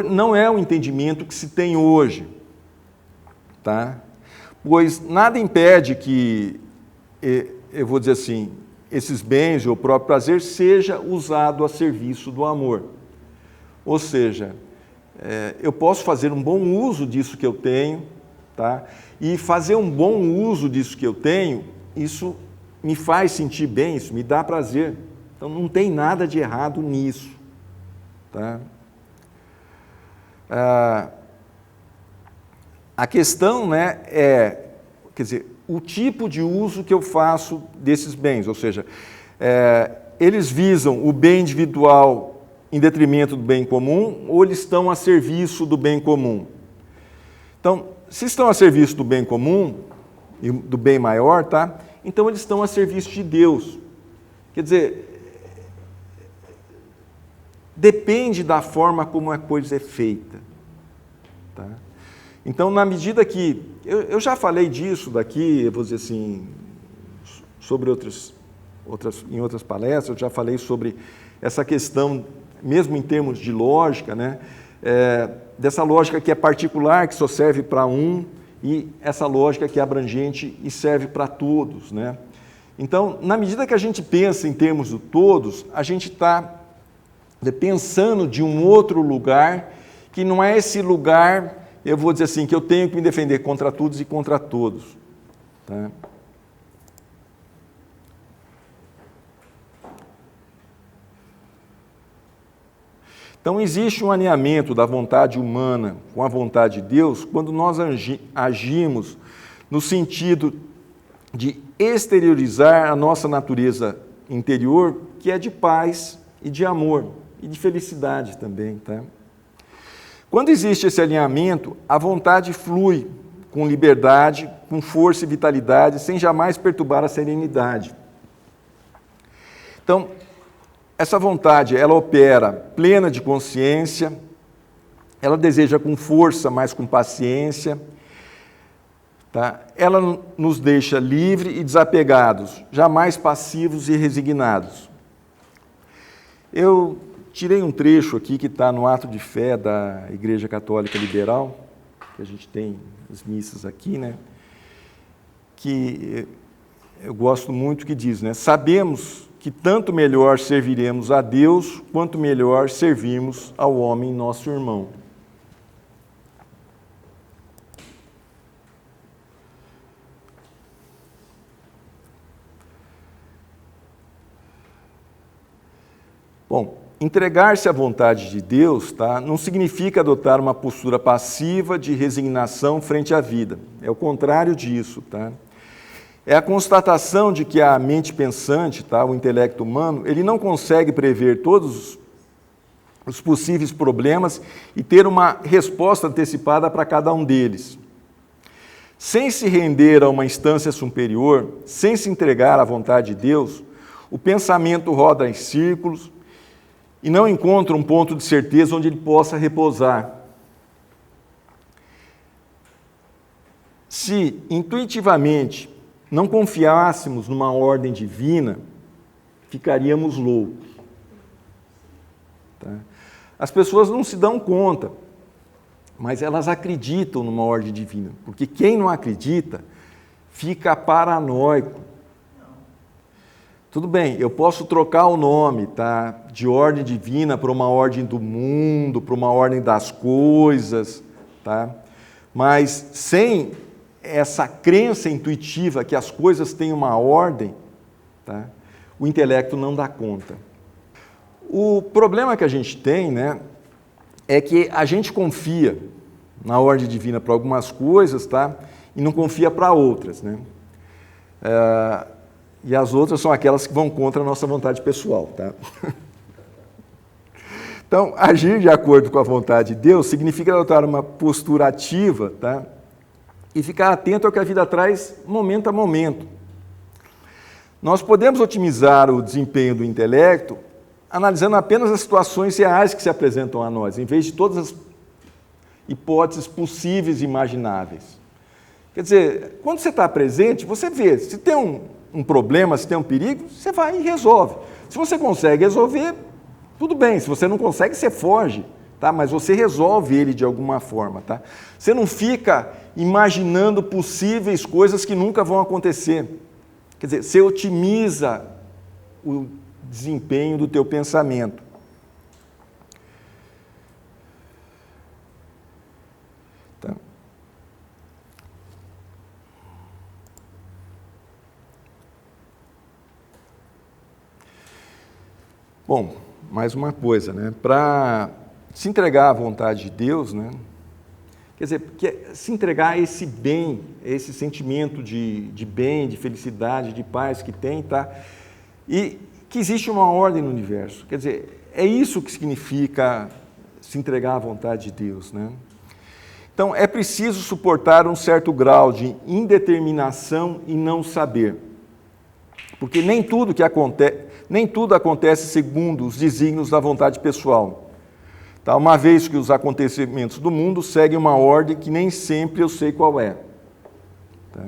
Não é o entendimento que se tem hoje, tá? Pois nada impede que, eu vou dizer assim, esses bens ou o próprio prazer seja usado a serviço do amor. Ou seja, eu posso fazer um bom uso disso que eu tenho, tá? E fazer um bom uso disso que eu tenho, isso me faz sentir bem, isso me dá prazer. Então, não tem nada de errado nisso. Tá? A questão, né, quer dizer, o tipo de uso que eu faço desses bens, ou seja, eles visam o bem individual em detrimento do bem comum ou eles estão a serviço do bem comum? Então, se estão a serviço do bem comum e do bem maior, tá? Então eles estão a serviço de Deus. Quer dizer, depende da forma como a coisa é feita. Tá? Então, na medida que... Eu já falei disso daqui, eu vou dizer assim, sobre em outras palestras, eu já falei sobre essa questão, mesmo em termos de lógica, né? Dessa lógica que é particular, que só serve para um, e essa lógica que é abrangente e serve para todos. Né? Então, na medida que a gente pensa em termos de todos, a gente está pensando de um outro lugar, que não é esse lugar, eu vou dizer assim, que eu tenho que me defender contra todos e contra todos. Tá? Então, existe um alinhamento da vontade humana com a vontade de Deus quando nós agimos no sentido de exteriorizar a nossa natureza interior, que é de paz e de amor, e de felicidade também. Tá? Quando existe esse alinhamento, a vontade flui com liberdade, com força e vitalidade, sem jamais perturbar a serenidade. Então, essa vontade, ela opera plena de consciência, ela deseja com força, mas com paciência, tá? Ela nos deixa livres e desapegados, jamais passivos e resignados. Eu tirei um trecho aqui que está no Ato de Fé da Igreja Católica Liberal, que a gente tem as missas aqui, né? Que eu gosto muito, que diz, né? Sabemos que tanto melhor serviremos a Deus, quanto melhor servirmos ao homem nosso irmão. Bom, entregar-se à vontade de Deus, tá, não significa adotar uma postura passiva de resignação frente à vida. É o contrário disso. Tá? É a constatação de que a mente pensante, tá, o intelecto humano, ele não consegue prever todos os possíveis problemas e ter uma resposta antecipada para cada um deles. Sem se render a uma instância superior, sem se entregar à vontade de Deus, o pensamento roda em círculos, e não encontra um ponto de certeza onde ele possa repousar. Se intuitivamente não confiássemos numa ordem divina, ficaríamos loucos. Tá? As pessoas não se dão conta, mas elas acreditam numa ordem divina, porque quem não acredita fica paranoico. Tudo bem, eu posso trocar o nome, tá, de ordem divina para uma ordem do mundo, para uma ordem das coisas, tá? Mas sem essa crença intuitiva que as coisas têm uma ordem, tá, o intelecto não dá conta. O problema que a gente tem, né, é que a gente confia na ordem divina para algumas coisas, tá, e não confia para outras, né? E as outras são aquelas que vão contra a nossa vontade pessoal. Tá? Então, agir de acordo com a vontade de Deus significa adotar uma postura ativa, tá? E ficar atento ao que a vida traz momento a momento. Nós podemos otimizar o desempenho do intelecto analisando apenas as situações reais que se apresentam a nós, em vez de todas as hipóteses possíveis e imagináveis. Quer dizer, quando você está presente, você vê, se tem um problema, se tem um perigo, você vai e resolve. Se você consegue resolver, tudo bem. Se você não consegue, você foge, tá? Mas você resolve ele de alguma forma. Tá? Você não fica imaginando possíveis coisas que nunca vão acontecer. Quer dizer, você otimiza o desempenho do teu pensamento. Tá? Bom, mais uma coisa, né? Para se entregar à vontade de Deus, né? Quer dizer, se entregar a esse bem, a esse sentimento de bem, de felicidade, de paz que tem, tá? E que existe uma ordem no universo. Quer dizer, é isso que significa se entregar à vontade de Deus, né? Então, é preciso suportar um certo grau de indeterminação e não saber. Porque nem tudo acontece segundo os desígnios da vontade pessoal. Tá? Uma vez que os acontecimentos do mundo seguem uma ordem que nem sempre eu sei qual é. Tá?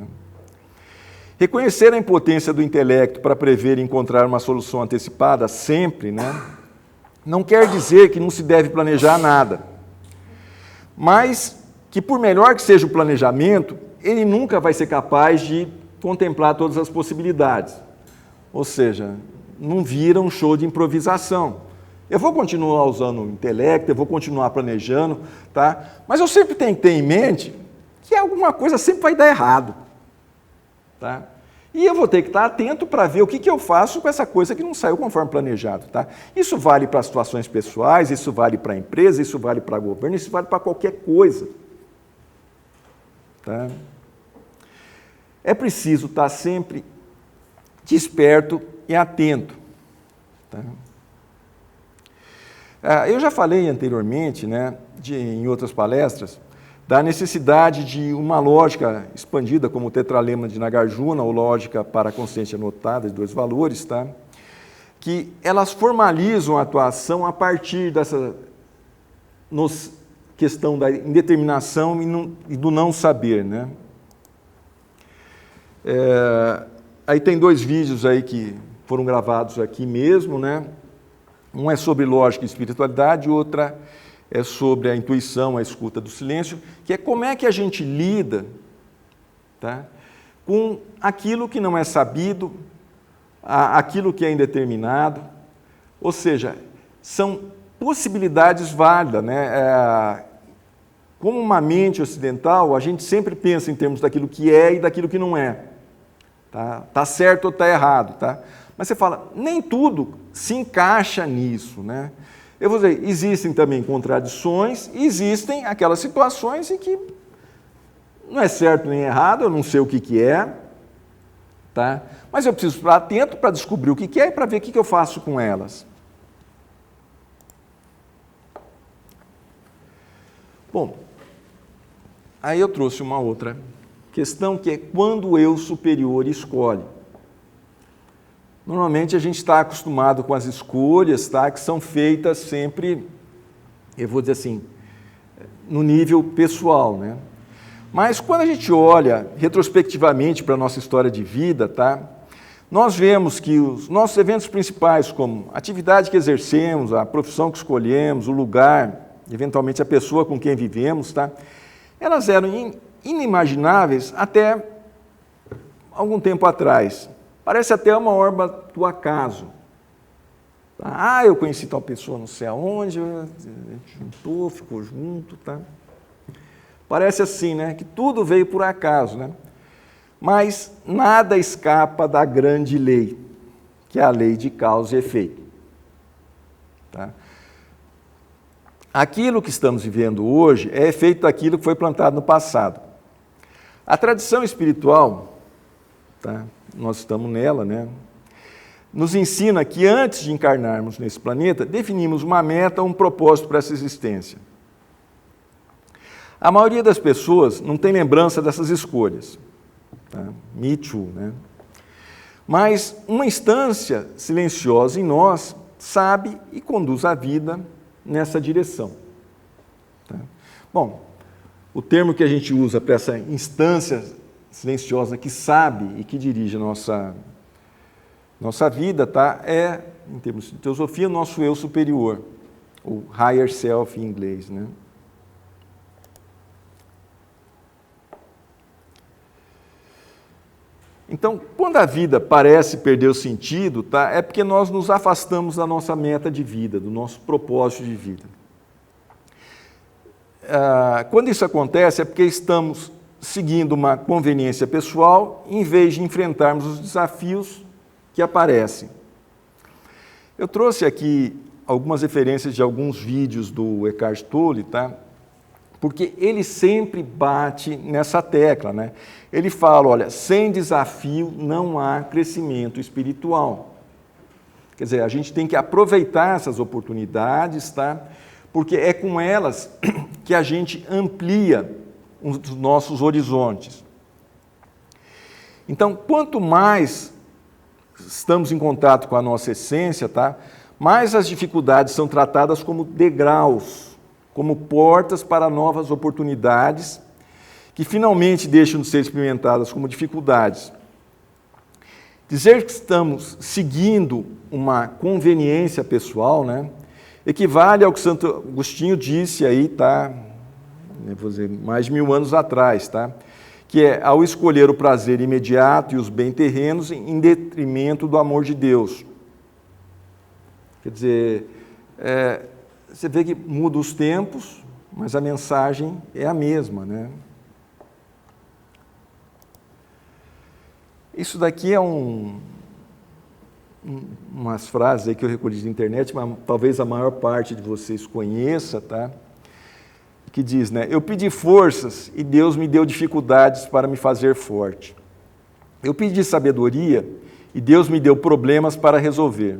Reconhecer a impotência do intelecto para prever e encontrar uma solução antecipada sempre, né, não quer dizer que não se deve planejar nada. Mas que por melhor que seja o planejamento, ele nunca vai ser capaz de contemplar todas as possibilidades. Ou seja, não vira um show de improvisação. Eu vou continuar usando o intelecto, eu vou continuar planejando, tá? Mas eu sempre tenho que ter em mente que alguma coisa sempre vai dar errado. Tá? E eu vou ter que estar atento para ver o que eu faço com essa coisa que não saiu conforme planejado. Tá? Isso vale para situações pessoais, isso vale para a empresa, isso vale para o governo, isso vale para qualquer coisa. Tá? É preciso estar sempre desperto e atento. Tá? Eu já falei anteriormente, né, em outras palestras, da necessidade de uma lógica expandida, como o tetralema de Nagarjuna, ou lógica para a consciência anotada de dois valores, tá? Que elas formalizam a atuação a partir dessa questão da indeterminação e do não saber. Né? Aí tem dois vídeos aí que foram gravados aqui mesmo, né? Um é sobre lógica e espiritualidade, outra é sobre a intuição, a escuta do silêncio, que é como é que a gente lida, tá, com aquilo que não é sabido, aquilo que é indeterminado, ou seja, são possibilidades válidas, né? Como uma mente ocidental, a gente sempre pensa em termos daquilo que é e daquilo que não é. Tá certo ou tá errado, tá? Mas você fala, nem tudo se encaixa nisso, né? Eu vou dizer, existem também contradições, existem aquelas situações em que não é certo nem errado, eu não sei o que é, tá? Mas eu preciso estar atento para descobrir o que é e para ver o que eu faço com elas. Bom, aí eu trouxe uma outra questão, que é quando o eu superior escolhe. Normalmente a gente está acostumado com as escolhas, tá, que são feitas sempre, eu vou dizer assim, no nível pessoal, né? Mas quando a gente olha retrospectivamente para a nossa história de vida, tá, nós vemos que os nossos eventos principais, como a atividade que exercemos, a profissão que escolhemos, o lugar, eventualmente a pessoa com quem vivemos, tá, elas eram inimagináveis até algum tempo atrás. Parece até uma obra do acaso. Tá? Eu conheci tal pessoa não sei aonde, a gente juntou, ficou junto. Tá? Parece assim, né? Que tudo veio por acaso. Né? Mas nada escapa da grande lei, que é a lei de causa e efeito. Tá? Aquilo que estamos vivendo hoje é efeito daquilo que foi plantado no passado. A tradição espiritual, tá? Nós estamos nela, né? Nos ensina que antes de encarnarmos nesse planeta, definimos uma meta, um propósito para essa existência. A maioria das pessoas não tem lembrança dessas escolhas. Tá? Me too, né? Mas uma instância silenciosa em nós sabe e conduz a vida nessa direção. Tá? Bom, o termo que a gente usa para essa instância silenciosa que sabe e que dirige a nossa vida, tá? É, em termos de teosofia, nosso eu superior, o higher self em inglês, né? Então, quando a vida parece perder o sentido, tá? É porque nós nos afastamos da nossa meta de vida, do nosso propósito de vida. Quando isso acontece, é porque estamos seguindo uma conveniência pessoal, em vez de enfrentarmos os desafios que aparecem. Eu trouxe aqui algumas referências de alguns vídeos do Eckhart Tolle, tá? Porque ele sempre bate nessa tecla, né? Ele fala, olha, sem desafio não há crescimento espiritual. Quer dizer, a gente tem que aproveitar essas oportunidades, tá? Porque é com elas que a gente amplia os nossos horizontes. Então, quanto mais estamos em contato com a nossa essência, tá? Mais as dificuldades são tratadas como degraus, como portas para novas oportunidades, que finalmente deixam de ser experimentadas como dificuldades. Dizer que estamos seguindo uma conveniência pessoal, né, equivale ao que Santo Agostinho disse aí, tá? Eu vou dizer, mais de 1000 anos atrás, tá? Que é ao escolher o prazer imediato e os bens terrenos em detrimento do amor de Deus. Quer dizer, você vê que muda os tempos, mas a mensagem é a mesma, né? Isso daqui é umas frases aí que eu recolhi da internet, mas talvez a maior parte de vocês conheça, tá? Que diz, né? Eu pedi forças e Deus me deu dificuldades para me fazer forte. Eu pedi sabedoria e Deus me deu problemas para resolver.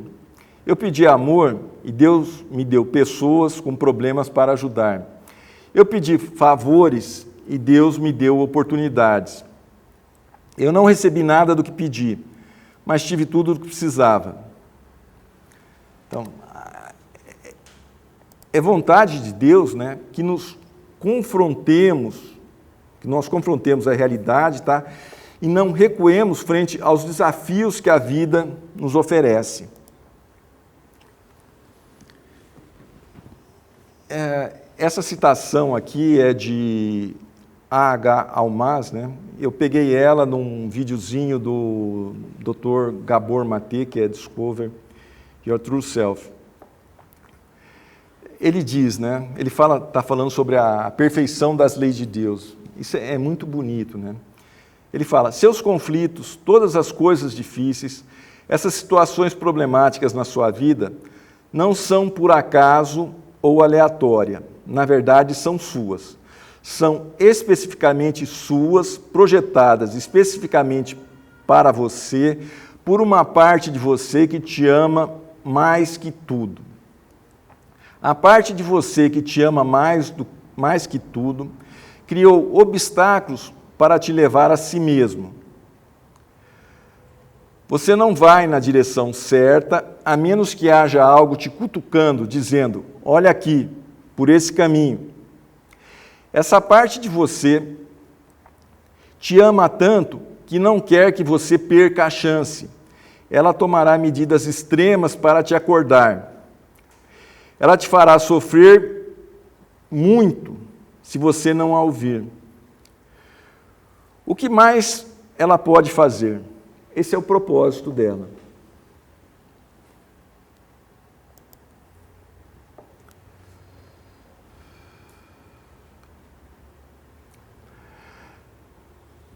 Eu pedi amor e Deus me deu pessoas com problemas para ajudar. Eu pedi favores e Deus me deu oportunidades. Eu não recebi nada do que pedi, mas tive tudo o que precisava. Então, é vontade de Deus, né, que nós confrontemos a realidade, tá? E não recuemos frente aos desafios que a vida nos oferece. essa citação aqui é de A.H. Almaz, né? Eu peguei ela num videozinho do Dr. Gabor Mate, que é Discover Your True Self. Ele diz, né? Ele está falando sobre a perfeição das leis de Deus. Isso é muito bonito, né? Ele fala, seus conflitos, todas as coisas difíceis, essas situações problemáticas na sua vida, não são por acaso ou aleatória. Na verdade, são suas. São especificamente suas, projetadas especificamente para você, por uma parte de você que te ama mais que tudo. A parte de você que te ama mais que tudo, criou obstáculos para te levar a si mesmo. Você não vai na direção certa, a menos que haja algo te cutucando, dizendo, olha aqui, por esse caminho. Essa parte de você te ama tanto que não quer que você perca a chance. Ela tomará medidas extremas para te acordar. Ela te fará sofrer muito se você não a ouvir. O que mais ela pode fazer? Esse é o propósito dela.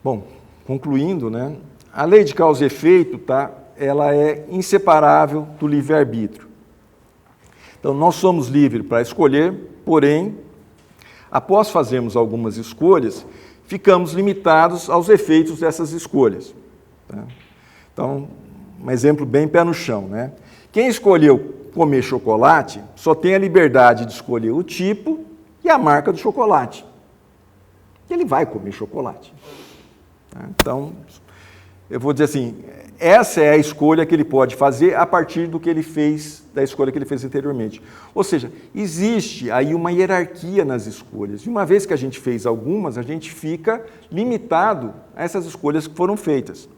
Bom, concluindo, né? A lei de causa e efeito, tá? Ela é inseparável do livre-arbítrio. Então, nós somos livres para escolher, porém, após fazermos algumas escolhas, ficamos limitados aos efeitos dessas escolhas. Tá? Então, um exemplo bem pé no chão, né? Quem escolheu comer chocolate só tem a liberdade de escolher o tipo e a marca do chocolate. Ele vai comer chocolate. Tá? Então, eu vou dizer assim, essa é a escolha que ele pode fazer a partir do que ele fez, da escolha que ele fez anteriormente. Ou seja, existe aí uma hierarquia nas escolhas. E uma vez que a gente fez algumas, a gente fica limitado a essas escolhas que foram feitas.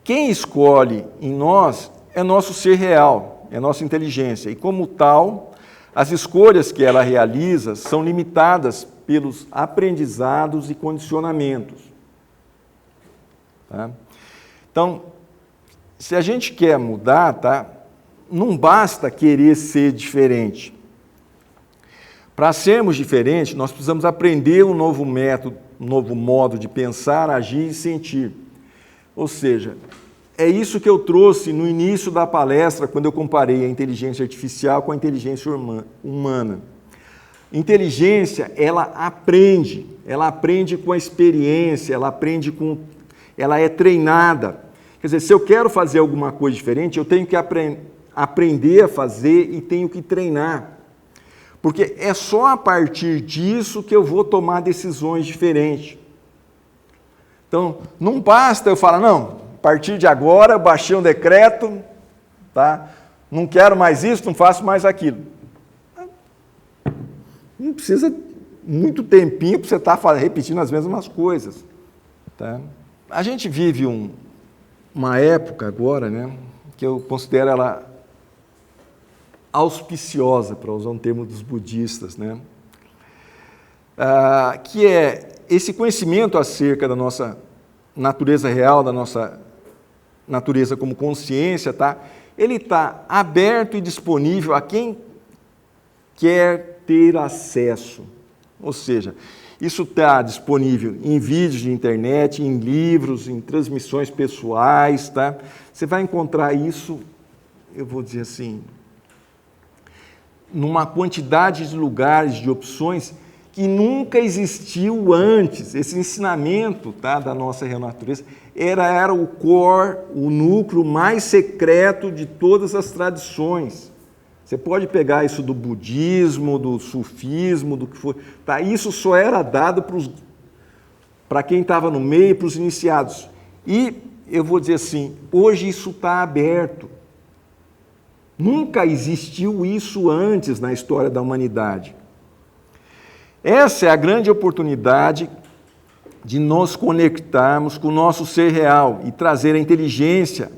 Quem escolhe em nós é nosso ser real, é nossa inteligência. E como tal, as escolhas que ela realiza são limitadas pelos aprendizados e condicionamentos. Tá? Então, se a gente quer mudar, tá? Não basta querer ser diferente. Para sermos diferentes, nós precisamos aprender um novo método, um novo modo de pensar, agir e sentir. Ou seja, é isso que eu trouxe no início da palestra, quando eu comparei a inteligência artificial com a inteligência humana. Inteligência, ela aprende com a experiência, ela é treinada. Quer dizer, se eu quero fazer alguma coisa diferente, eu tenho que aprender a fazer e tenho que treinar. Porque é só a partir disso que eu vou tomar decisões diferentes. Então, não basta eu falar, não, a partir de agora eu baixei um decreto, tá? Não quero mais isso, não faço mais aquilo. Não precisa muito tempinho para você estar repetindo as mesmas coisas. Tá? A gente vive uma época agora, né, que eu considero ela auspiciosa, para usar um termo dos budistas, né, que é esse conhecimento acerca da nossa natureza real, da nossa natureza como consciência, tá? Ele está aberto e disponível a quem quer ter acesso. Ou seja, isso está disponível em vídeos de internet, em livros, em transmissões pessoais, tá? Você vai encontrar isso, eu vou dizer assim, numa quantidade de lugares, de opções que nunca existiu antes. Esse ensinamento, tá, da nossa real natureza era o core, o núcleo mais secreto de todas as tradições. Você pode pegar isso do budismo, do sufismo, do que for. Tá? Isso só era dado para quem estava no meio, para os iniciados. E eu vou dizer assim, hoje isso está aberto. Nunca existiu isso antes na história da humanidade. Essa é a grande oportunidade de nos conectarmos com o nosso ser real e trazer a inteligência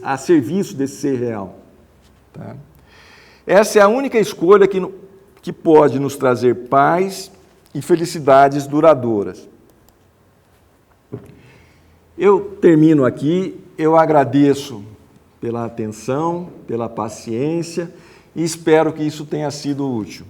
a serviço desse ser real. Tá? Essa é a única escolha que pode nos trazer paz e felicidades duradouras. Eu termino aqui, eu agradeço pela atenção, pela paciência e espero que isso tenha sido útil.